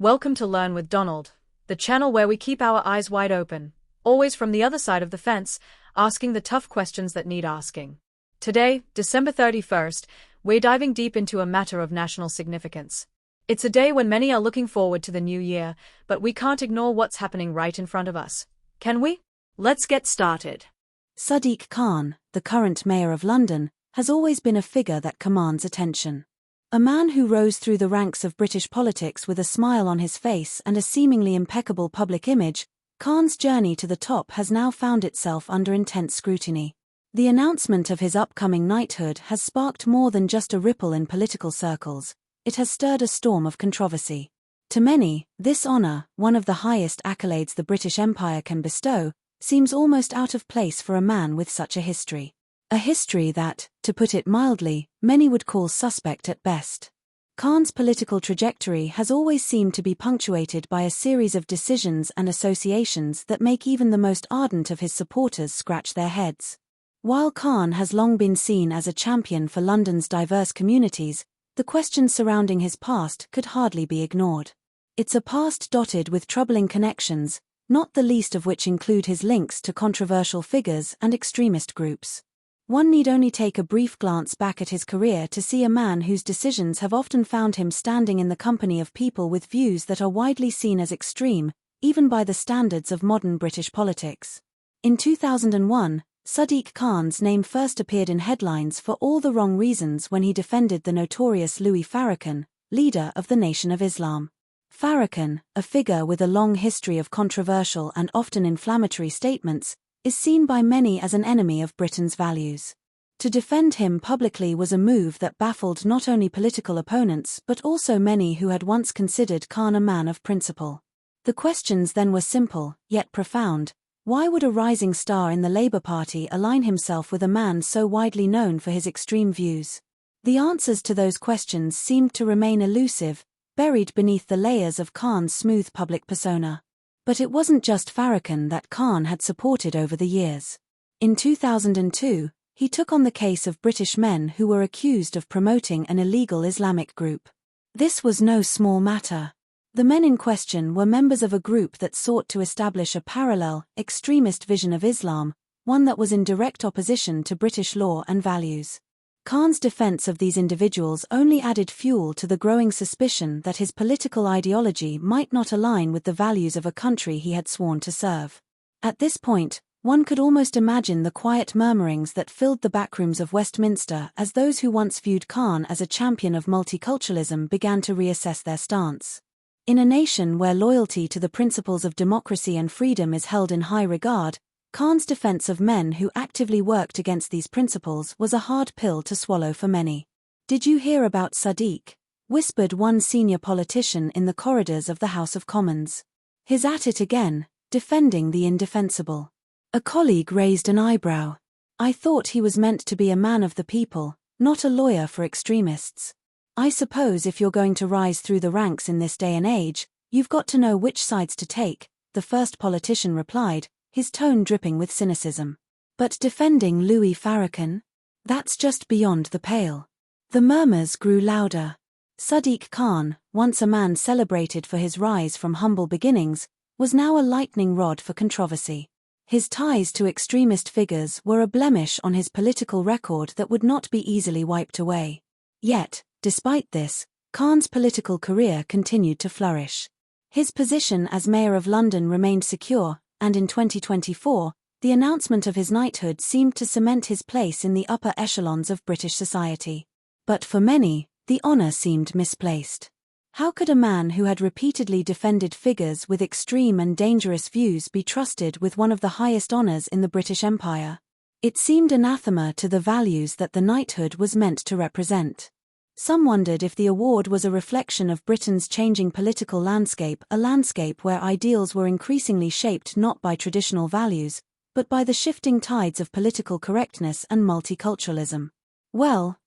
Welcome to Learn with Donald, the channel where we keep our eyes wide open, always from the other side of the fence, asking the tough questions that need asking. Today, December 31st, we're diving deep into a matter of national significance. It's a day when many are looking forward to the new year, but we can't ignore what's happening right in front of us. Can we? Let's get started. Sadiq Khan, the current mayor of London, has always been a figure that commands attention. A man who rose through the ranks of British politics with a smile on his face and a seemingly impeccable public image, Khan's journey to the top has now found itself under intense scrutiny. The announcement of his upcoming knighthood has sparked more than just a ripple in political circles. It has stirred a storm of controversy. To many, this honor, one of the highest accolades the British Empire can bestow, seems almost out of place for a man with such a history. A history that, to put it mildly, many would call suspect at best. Khan's political trajectory has always seemed to be punctuated by a series of decisions and associations that make even the most ardent of his supporters scratch their heads. While Khan has long been seen as a champion for London's diverse communities, the questions surrounding his past could hardly be ignored. It's a past dotted with troubling connections, not the least of which include his links to controversial figures and extremist groups. One need only take a brief glance back at his career to see a man whose decisions have often found him standing in the company of people with views that are widely seen as extreme, even by the standards of modern British politics. In 2001, Sadiq Khan's name first appeared in headlines for all the wrong reasons when he defended the notorious Louis Farrakhan, leader of the Nation of Islam. Farrakhan, a figure with a long history of controversial and often inflammatory statements, is seen by many as an enemy of Britain's values. To defend him publicly was a move that baffled not only political opponents but also many who had once considered Khan a man of principle. The questions then were simple, yet profound. Why would a rising star in the Labour Party align himself with a man so widely known for his extreme views? The answers to those questions seemed to remain elusive, buried beneath the layers of Khan's smooth public persona. But it wasn't just Farrakhan that Khan had supported over the years. In 2002, he took on the case of British men who were accused of promoting an illegal Islamic group. This was no small matter. The men in question were members of a group that sought to establish a parallel, extremist vision of Islam, one that was in direct opposition to British law and values. Khan's defense of these individuals only added fuel to the growing suspicion that his political ideology might not align with the values of a country he had sworn to serve. At this point, one could almost imagine the quiet murmurings that filled the backrooms of Westminster as those who once viewed Khan as a champion of multiculturalism began to reassess their stance. In a nation where loyalty to the principles of democracy and freedom is held in high regard, Khan's defense of men who actively worked against these principles was a hard pill to swallow for many. "Did you hear about Sadiq?" whispered one senior politician in the corridors of the House of Commons. "He's at it again, defending the indefensible." A colleague raised an eyebrow. "I thought he was meant to be a man of the people, not a lawyer for extremists." "I suppose if you're going to rise through the ranks in this day and age, you've got to know which sides to take," the first politician replied, his tone dripping with cynicism. "But defending Louis Farrakhan? That's just beyond the pale." The murmurs grew louder. Sadiq Khan, once a man celebrated for his rise from humble beginnings, was now a lightning rod for controversy. His ties to extremist figures were a blemish on his political record that would not be easily wiped away. Yet, despite this, Khan's political career continued to flourish. His position as Mayor of London remained secure, and in 2024, the announcement of his knighthood seemed to cement his place in the upper echelons of British society. But for many, the honor seemed misplaced. How could a man who had repeatedly defended figures with extreme and dangerous views be trusted with one of the highest honors in the British Empire? It seemed anathema to the values that the knighthood was meant to represent. Some wondered if the award was a reflection of Britain's changing political landscape, a landscape where ideals were increasingly shaped not by traditional values, but by the shifting tides of political correctness and multiculturalism. Well,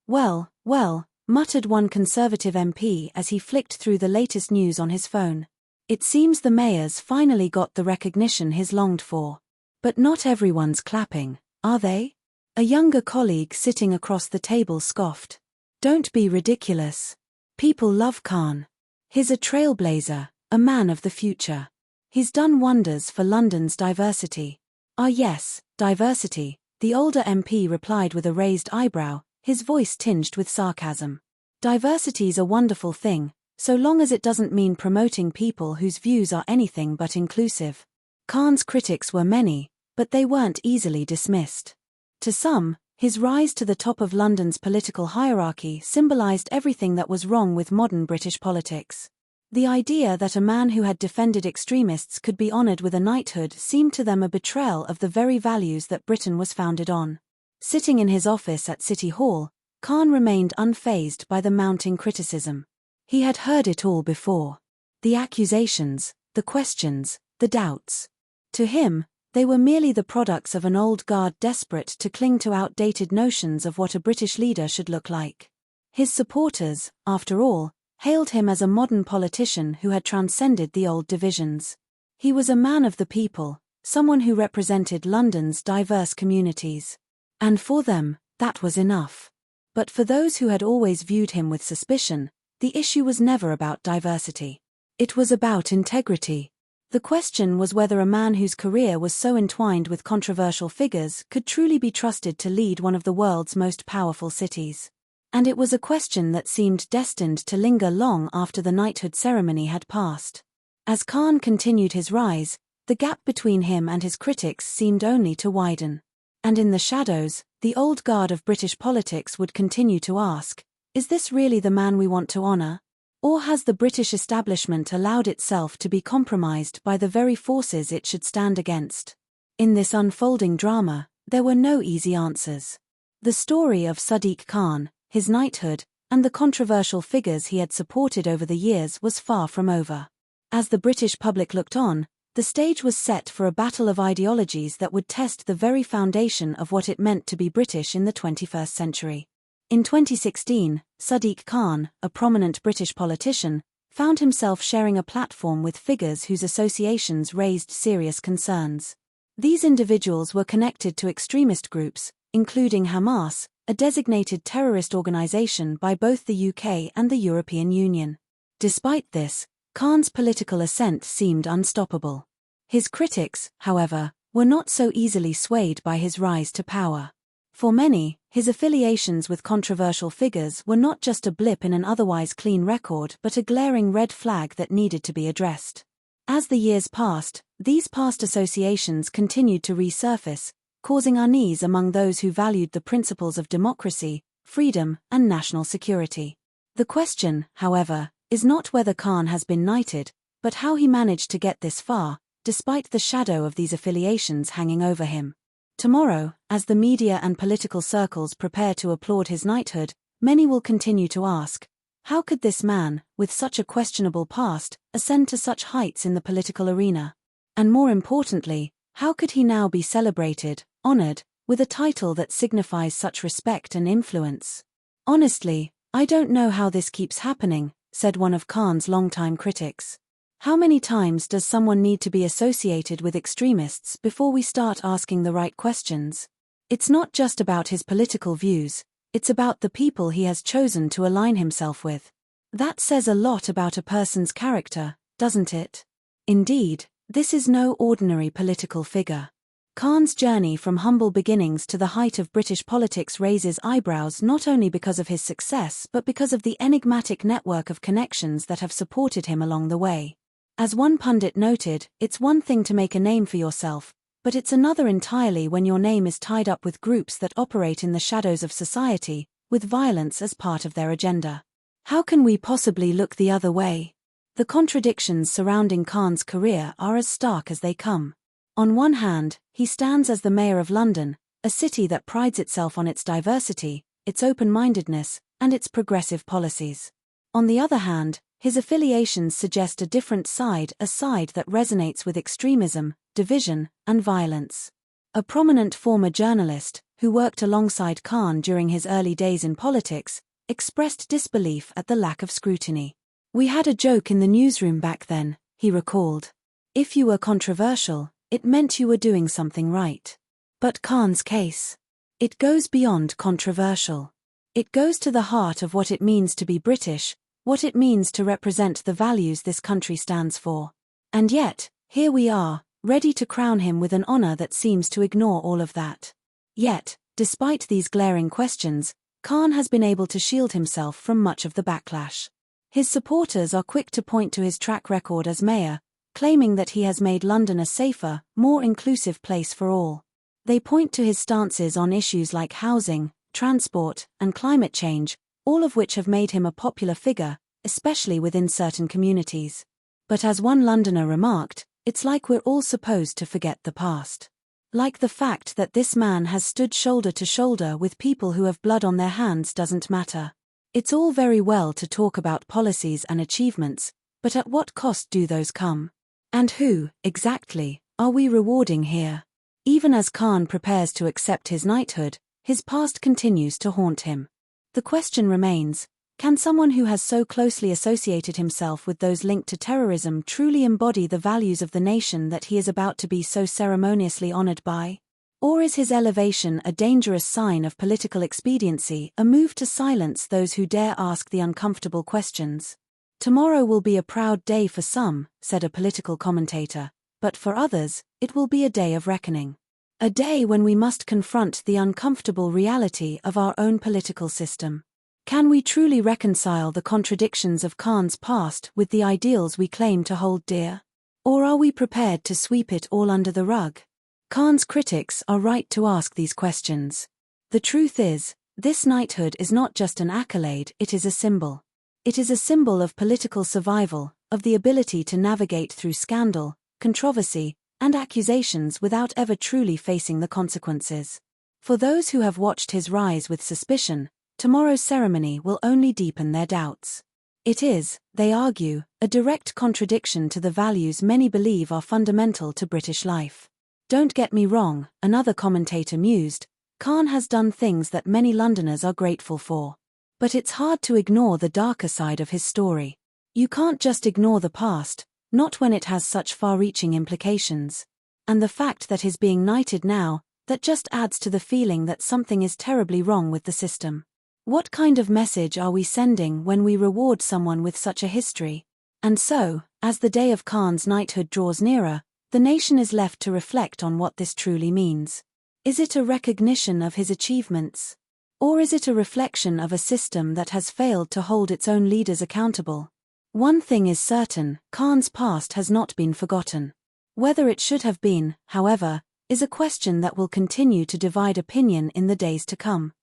muttered one Conservative MP as he flicked through the latest news on his phone. It seems the mayor's finally got the recognition he's longed for. But not everyone's clapping, are they? A younger colleague sitting across the table scoffed. "Don't be ridiculous. People love Khan. He's a trailblazer, A man of the future. He's done wonders for London's diversity. Ah yes, diversity, the older MP replied with a raised eyebrow, his voice tinged with sarcasm. Diversity's a wonderful thing, so long as it doesn't mean promoting people whose views are anything but inclusive. Khan's critics were many, but they weren't easily dismissed. To some, his rise to the top of London's political hierarchy symbolized everything that was wrong with modern British politics. The idea that a man who had defended extremists could be honoured with a knighthood seemed to them a betrayal of the very values that Britain was founded on. Sitting in his office at City Hall, Khan remained unfazed by the mounting criticism. He had heard it all before. The accusations, the questions, the doubts. To him, they were merely the products of an old guard desperate to cling to outdated notions of what a British leader should look like. His supporters, after all, hailed him as a modern politician who had transcended the old divisions. He was a man of the people, someone who represented London's diverse communities. And for them, that was enough. But for those who had always viewed him with suspicion, the issue was never about diversity. It was about integrity. The question was whether a man whose career was so entwined with controversial figures could truly be trusted to lead one of the world's most powerful cities. And it was a question that seemed destined to linger long after the knighthood ceremony had passed. As Khan continued his rise, the gap between him and his critics seemed only to widen. And in the shadows, the old guard of British politics would continue to ask, is this really the man we want to honour? Or has the British establishment allowed itself to be compromised by the very forces it should stand against? In this unfolding drama, there were no easy answers. The story of Sadiq Khan, his knighthood, and the controversial figures he had supported over the years was far from over. As the British public looked on, the stage was set for a battle of ideologies that would test the very foundation of what it meant to be British in the 21st century. In 2016, Sadiq Khan, a prominent British politician, found himself sharing a platform with figures whose associations raised serious concerns. These individuals were connected to extremist groups, including Hamas, a designated terrorist organization by both the UK and the European Union. Despite this, Khan's political ascent seemed unstoppable. His critics, however, were not so easily swayed by his rise to power. For many, his affiliations with controversial figures were not just a blip in an otherwise clean record but a glaring red flag that needed to be addressed. As the years passed, these past associations continued to resurface, causing unease among those who valued the principles of democracy, freedom, and national security. The question, however, is not whether Khan has been knighted, but how he managed to get this far, despite the shadow of these affiliations hanging over him. Tomorrow, as the media and political circles prepare to applaud his knighthood, many will continue to ask, how could this man, with such a questionable past, ascend to such heights in the political arena? And more importantly, how could he now be celebrated, honored, with a title that signifies such respect and influence? Honestly, I don't know how this keeps happening, said one of Khan's longtime critics. How many times does someone need to be associated with extremists before we start asking the right questions? It's not just about his political views, it's about the people he has chosen to align himself with. That says a lot about a person's character, doesn't it? Indeed, this is no ordinary political figure. Khan's journey from humble beginnings to the height of British politics raises eyebrows not only because of his success but because of the enigmatic network of connections that have supported him along the way. As one pundit noted, it's one thing to make a name for yourself, but it's another entirely when your name is tied up with groups that operate in the shadows of society, with violence as part of their agenda. How can we possibly look the other way? The contradictions surrounding Khan's career are as stark as they come. On one hand, he stands as the Mayor of London, a city that prides itself on its diversity, its open-mindedness, and its progressive policies. On the other hand, his affiliations suggest a different side, a side that resonates with extremism, division, and violence. A prominent former journalist, who worked alongside Khan during his early days in politics, expressed disbelief at the lack of scrutiny. "We had a joke in the newsroom back then," he recalled. "If you were controversial, it meant you were doing something right." But Khan's case, it goes beyond controversial. It goes to the heart of what it means to be British, what it means to represent the values this country stands for. And yet, here we are, ready to crown him with an honor that seems to ignore all of that. Yet, despite these glaring questions, Khan has been able to shield himself from much of the backlash. His supporters are quick to point to his track record as mayor, claiming that he has made London a safer, more inclusive place for all. They point to his stances on issues like housing, transport, and climate change, all of which have made him a popular figure, especially within certain communities. But as one Londoner remarked, it's like we're all supposed to forget the past. Like the fact that this man has stood shoulder to shoulder with people who have blood on their hands doesn't matter. It's all very well to talk about policies and achievements, but at what cost do those come? And who, exactly, are we rewarding here? Even as Khan prepares to accept his knighthood, his past continues to haunt him. The question remains, can someone who has so closely associated himself with those linked to terrorism truly embody the values of the nation that he is about to be so ceremoniously honored by? Or is his elevation a dangerous sign of political expediency, a move to silence those who dare ask the uncomfortable questions? Tomorrow will be a proud day for some, said a political commentator, but for others, it will be a day of reckoning. A day when we must confront the uncomfortable reality of our own political system. Can we truly reconcile the contradictions of Khan's past with the ideals we claim to hold dear? Or are we prepared to sweep it all under the rug? Khan's critics are right to ask these questions. The truth is, this knighthood is not just an accolade, it is a symbol. It is a symbol of political survival, of the ability to navigate through scandal, controversy, and accusations without ever truly facing the consequences. For those who have watched his rise with suspicion, tomorrow's ceremony will only deepen their doubts. It is, they argue, a direct contradiction to the values many believe are fundamental to British life. Don't get me wrong, another commentator mused, Khan has done things that many Londoners are grateful for. But it's hard to ignore the darker side of his story. You can't just ignore the past, not when it has such far-reaching implications. And the fact that he's being knighted now, that just adds to the feeling that something is terribly wrong with the system. What kind of message are we sending when we reward someone with such a history? And so, as the day of Khan's knighthood draws nearer, the nation is left to reflect on what this truly means. Is it a recognition of his achievements? Or is it a reflection of a system that has failed to hold its own leaders accountable? One thing is certain, Khan's past has not been forgotten. Whether it should have been, however, is a question that will continue to divide opinion in the days to come.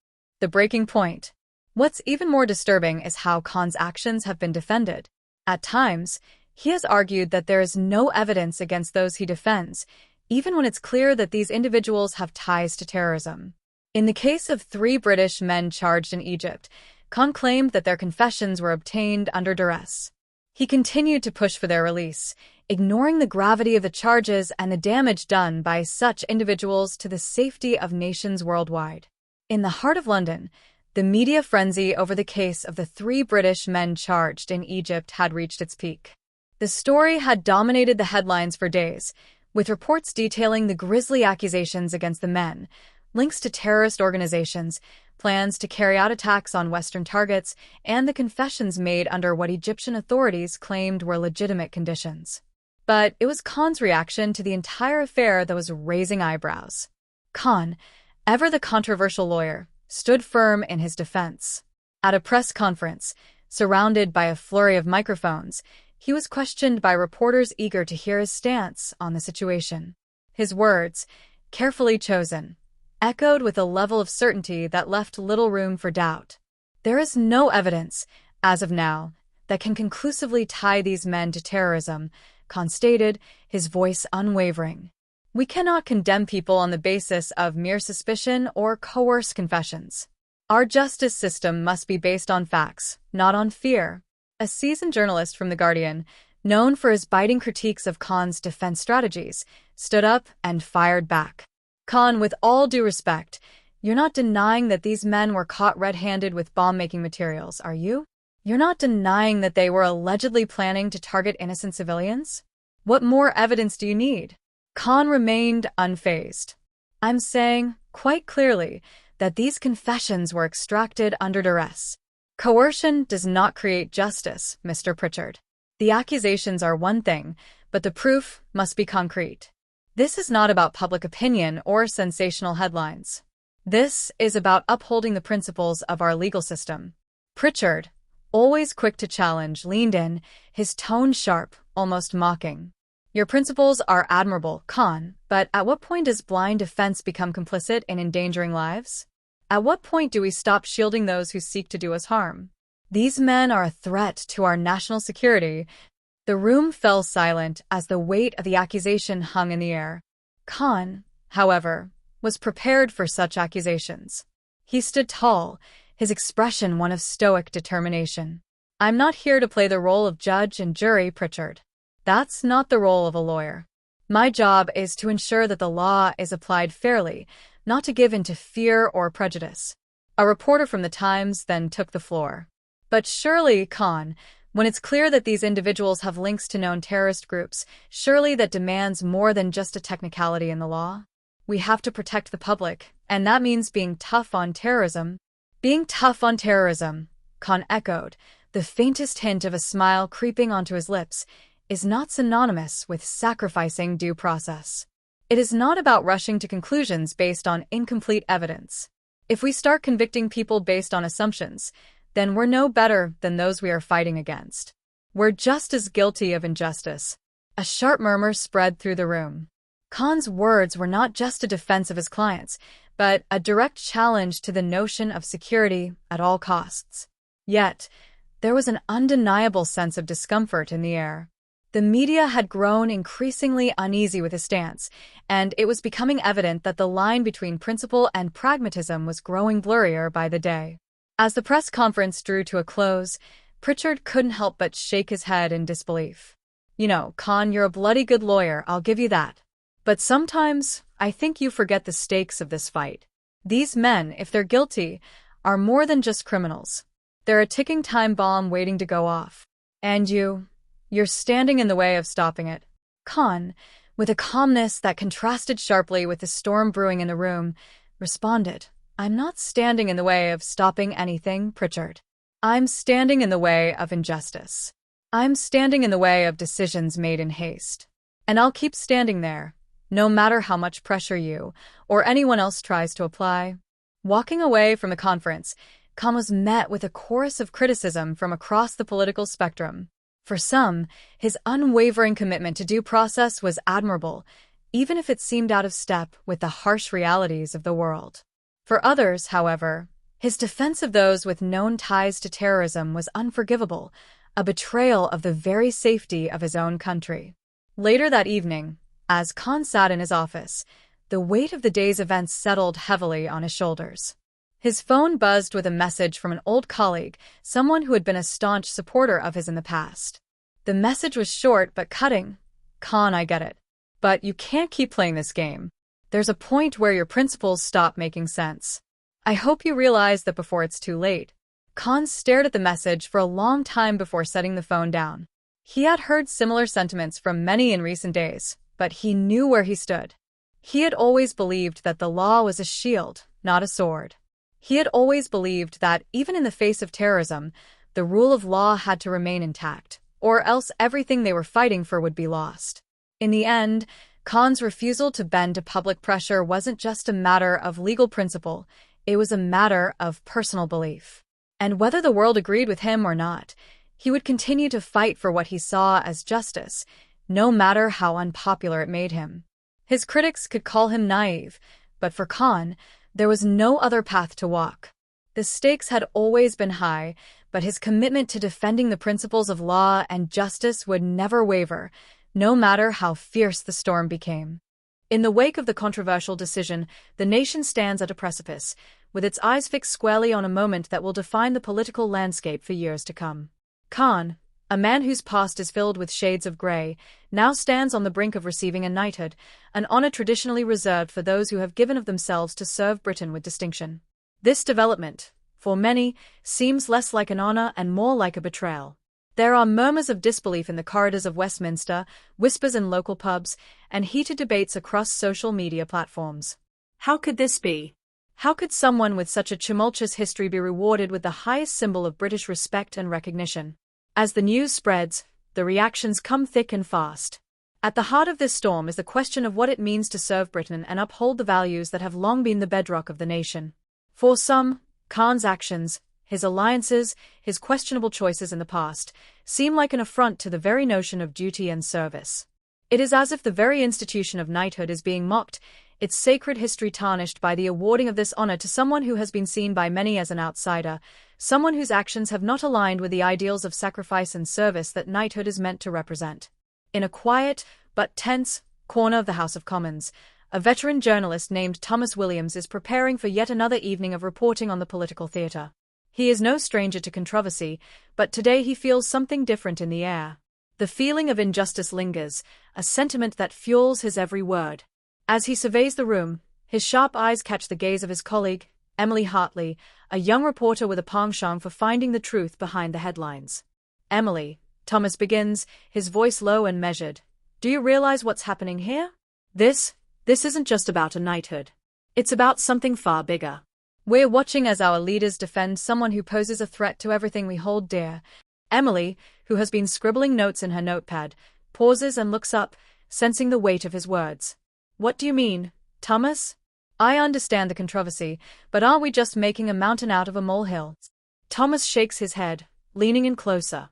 The breaking point. What's even more disturbing is how Khan's actions have been defended. At times, he has argued that there is no evidence against those he defends, even when it's clear that these individuals have ties to terrorism. In the case of 3 British men charged in Egypt, Khan claimed that their confessions were obtained under duress. He continued to push for their release, ignoring the gravity of the charges and the damage done by such individuals to the safety of nations worldwide. In the heart of London, the media frenzy over the case of the 3 British men charged in Egypt had reached its peak. The story had dominated the headlines for days, with reports detailing the grisly accusations against the men, links to terrorist organizations, plans to carry out attacks on Western targets, and the confessions made under what Egyptian authorities claimed were legitimate conditions. But it was Khan's reaction to the entire affair that was raising eyebrows. Khan, ever the controversial lawyer, stood firm in his defense. At a press conference, surrounded by a flurry of microphones, he was questioned by reporters eager to hear his stance on the situation. His words, carefully chosen, echoed with a level of certainty that left little room for doubt. There is no evidence, as of now, that can conclusively tie these men to terrorism, Khan stated, his voice unwavering. We cannot condemn people on the basis of mere suspicion or coerced confessions. Our justice system must be based on facts, not on fear. A seasoned journalist from The Guardian, known for his biting critiques of Khan's defense strategies, stood up and fired back. Khan, with all due respect, you're not denying that these men were caught red-handed with bomb-making materials, are you? You're not denying that they were allegedly planning to target innocent civilians? What more evidence do you need? Khan remained unfazed. I'm saying, quite clearly, that these confessions were extracted under duress. Coercion does not create justice, Mr. Pritchard. The accusations are one thing, but the proof must be concrete. This is not about public opinion or sensational headlines. This is about upholding the principles of our legal system. Pritchard, always quick to challenge, leaned in, his tone sharp, almost mocking. Your principles are admirable, Khan, but at what point does blind defense become complicit in endangering lives? At what point do we stop shielding those who seek to do us harm? These men are a threat to our national security. The room fell silent as the weight of the accusation hung in the air. Khan, however, was prepared for such accusations. He stood tall, his expression one of stoic determination. I'm not here to play the role of judge and jury, Pritchard. That's not the role of a lawyer. My job is to ensure that the law is applied fairly, not to give in to fear or prejudice. A reporter from the Times then took the floor. But surely, Khan, when it's clear that these individuals have links to known terrorist groups, surely that demands more than just a technicality in the law? We have to protect the public, and that means being tough on terrorism. Being tough on terrorism, Khan echoed, the faintest hint of a smile creeping onto his lips, is not synonymous with sacrificing due process. It is not about rushing to conclusions based on incomplete evidence. If we start convicting people based on assumptions, then we're no better than those we are fighting against. We're just as guilty of injustice. A sharp murmur spread through the room. Khan's words were not just a defense of his clients, but a direct challenge to the notion of security at all costs. Yet, there was an undeniable sense of discomfort in the air. The media had grown increasingly uneasy with his stance, and it was becoming evident that the line between principle and pragmatism was growing blurrier by the day. As the press conference drew to a close, Pritchard couldn't help but shake his head in disbelief. You know, Khan, you're a bloody good lawyer, I'll give you that. But sometimes, I think you forget the stakes of this fight. These men, if they're guilty, are more than just criminals. They're a ticking time bomb waiting to go off. And you're standing in the way of stopping it. Khan, with a calmness that contrasted sharply with the storm brewing in the room, responded, I'm not standing in the way of stopping anything, Pritchard. I'm standing in the way of injustice. I'm standing in the way of decisions made in haste. And I'll keep standing there, no matter how much pressure you or anyone else tries to apply. Walking away from the conference, Khan was met with a chorus of criticism from across the political spectrum. For some, his unwavering commitment to due process was admirable, even if it seemed out of step with the harsh realities of the world. For others, however, his defense of those with known ties to terrorism was unforgivable, a betrayal of the very safety of his own country. Later that evening, as Khan sat in his office, the weight of the day's events settled heavily on his shoulders. His phone buzzed with a message from an old colleague, someone who had been a staunch supporter of his in the past. The message was short but cutting. Khan, I get it. But you can't keep playing this game. There's a point where your principles stop making sense. I hope you realize that before it's too late. Khan stared at the message for a long time before setting the phone down. He had heard similar sentiments from many in recent days, but he knew where he stood. He had always believed that the law was a shield, not a sword. He had always believed that, even in the face of terrorism, the rule of law had to remain intact, or else everything they were fighting for would be lost. In the end, Khan's refusal to bend to public pressure wasn't just a matter of legal principle, it was a matter of personal belief. And whether the world agreed with him or not, he would continue to fight for what he saw as justice, no matter how unpopular it made him. His critics could call him naive, but for Khan, there was no other path to walk. The stakes had always been high, but his commitment to defending the principles of law and justice would never waver, no matter how fierce the storm became. In the wake of the controversial decision, the nation stands at a precipice, with its eyes fixed squarely on a moment that will define the political landscape for years to come. Khan, a man whose past is filled with shades of grey, now stands on the brink of receiving a knighthood, an honour traditionally reserved for those who have given of themselves to serve Britain with distinction. This development, for many, seems less like an honour and more like a betrayal. There are murmurs of disbelief in the corridors of Westminster, whispers in local pubs, and heated debates across social media platforms. How could this be? How could someone with such a tumultuous history be rewarded with the highest symbol of British respect and recognition? As the news spreads, the reactions come thick and fast. At the heart of this storm is the question of what it means to serve Britain and uphold the values that have long been the bedrock of the nation. For some, Khan's actions, his alliances, his questionable choices in the past, seem like an affront to the very notion of duty and service. It is as if the very institution of knighthood is being mocked, its sacred history tarnished by the awarding of this honor to someone who has been seen by many as an outsider, someone whose actions have not aligned with the ideals of sacrifice and service that knighthood is meant to represent. In a quiet, but tense, corner of the House of Commons, a veteran journalist named Thomas Williams is preparing for yet another evening of reporting on the political theatre. He is no stranger to controversy, but today he feels something different in the air. The feeling of injustice lingers, a sentiment that fuels his every word. As he surveys the room, his sharp eyes catch the gaze of his colleague, Emily Hartley, a young reporter with a penchant for finding the truth behind the headlines. Emily, Thomas begins, his voice low and measured. Do you realize what's happening here? This isn't just about a knighthood. It's about something far bigger. We're watching as our leaders defend someone who poses a threat to everything we hold dear. Emily, who has been scribbling notes in her notepad, pauses and looks up, sensing the weight of his words. What do you mean, Thomas? I understand the controversy, but aren't we just making a mountain out of a molehill? Thomas shakes his head, leaning in closer.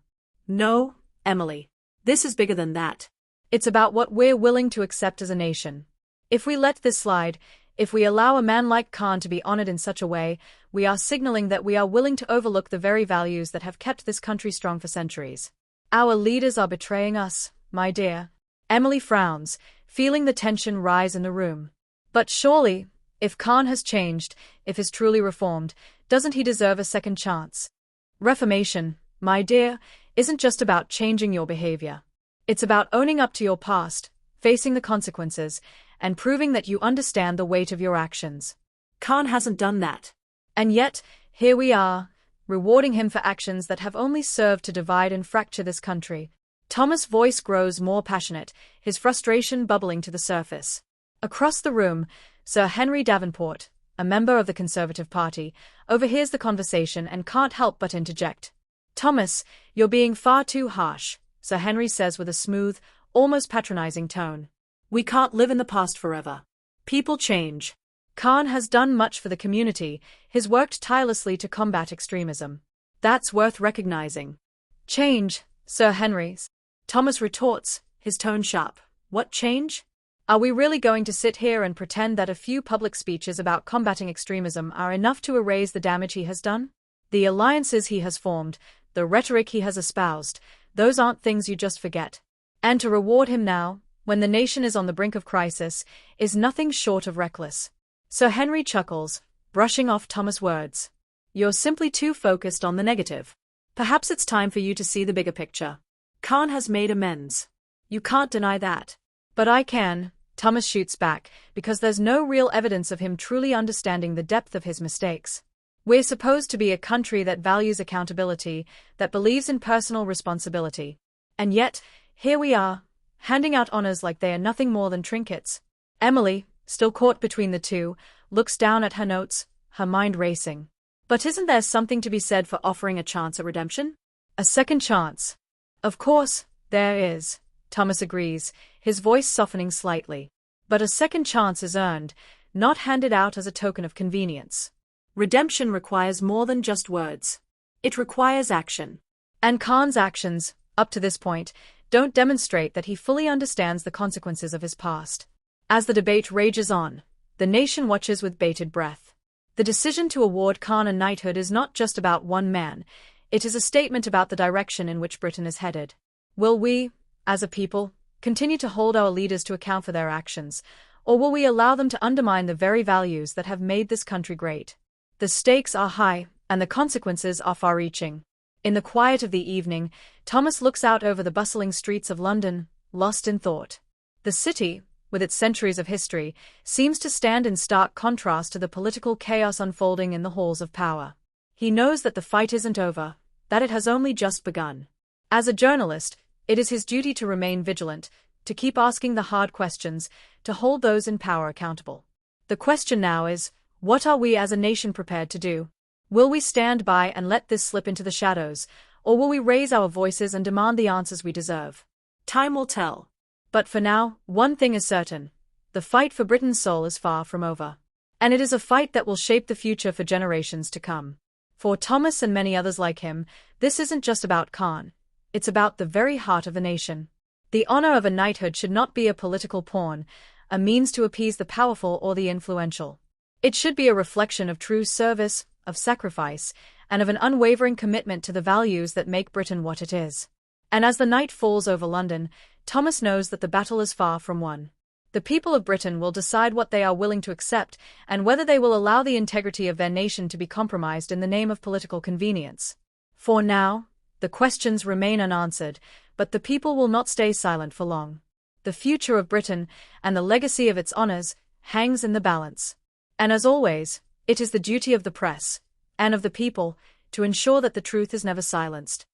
No, Emily. This is bigger than that. It's about what we're willing to accept as a nation. If we let this slide, if we allow a man like Khan to be honored in such a way, we are signaling that we are willing to overlook the very values that have kept this country strong for centuries. Our leaders are betraying us, my dear. Emily frowns, feeling the tension rise in the room. But surely, if Khan has changed, if he's truly reformed, doesn't he deserve a second chance? Reformation, my dear, isn't just about changing your behavior. It's about owning up to your past, facing the consequences, and proving that you understand the weight of your actions. Khan hasn't done that. And yet, here we are, rewarding him for actions that have only served to divide and fracture this country. Thomas' voice grows more passionate, his frustration bubbling to the surface. Across the room, Sir Henry Davenport, a member of the Conservative Party, overhears the conversation and can't help but interject. Thomas, you're being far too harsh, Sir Henry says with a smooth, almost patronizing tone. We can't live in the past forever. People change. Khan has done much for the community, he's worked tirelessly to combat extremism. That's worth recognizing. Change, Sir Henry. Thomas retorts, his tone sharp. What change? Are we really going to sit here and pretend that a few public speeches about combating extremism are enough to erase the damage he has done? The alliances he has formed, the rhetoric he has espoused, those aren't things you just forget. And to reward him now, when the nation is on the brink of crisis, is nothing short of reckless. Sir Henry chuckles, brushing off Thomas' words. You're simply too focused on the negative. Perhaps it's time for you to see the bigger picture. Khan has made amends. You can't deny that. But I can, Thomas shoots back, because there's no real evidence of him truly understanding the depth of his mistakes. We're supposed to be a country that values accountability, that believes in personal responsibility. And yet, here we are, handing out honors like they are nothing more than trinkets. Emily, still caught between the two, looks down at her notes, her mind racing. But isn't there something to be said for offering a chance at redemption? A second chance. Of course, there is, Thomas agrees, his voice softening slightly. But a second chance is earned, not handed out as a token of convenience. Redemption requires more than just words. It requires action. And Khan's actions, up to this point, don't demonstrate that he fully understands the consequences of his past. As the debate rages on, the nation watches with bated breath. The decision to award Khan a knighthood is not just about one man, it is a statement about the direction in which Britain is headed. Will we, as a people, continue to hold our leaders to account for their actions, or will we allow them to undermine the very values that have made this country great? The stakes are high, and the consequences are far-reaching. In the quiet of the evening, Thomas looks out over the bustling streets of London, lost in thought. The city, with its centuries of history, seems to stand in stark contrast to the political chaos unfolding in the halls of power. He knows that the fight isn't over, that it has only just begun. As a journalist, it is his duty to remain vigilant, to keep asking the hard questions, to hold those in power accountable. The question now is, What are we as a nation prepared to do? Will we stand by and let this slip into the shadows, or will we raise our voices and demand the answers we deserve? Time will tell. But for now, one thing is certain. The fight for Britain's soul is far from over. And it is a fight that will shape the future for generations to come. For Thomas and many others like him, this isn't just about Khan. It's about the very heart of the nation. The honor of a knighthood should not be a political pawn, a means to appease the powerful or the influential. It should be a reflection of true service, of sacrifice, and of an unwavering commitment to the values that make Britain what it is. And as the night falls over London, Thomas knows that the battle is far from won. The people of Britain will decide what they are willing to accept and whether they will allow the integrity of their nation to be compromised in the name of political convenience. For now, the questions remain unanswered, but the people will not stay silent for long. The future of Britain and the legacy of its honors hangs in the balance. And as always, it is the duty of the press and of the people to ensure that the truth is never silenced.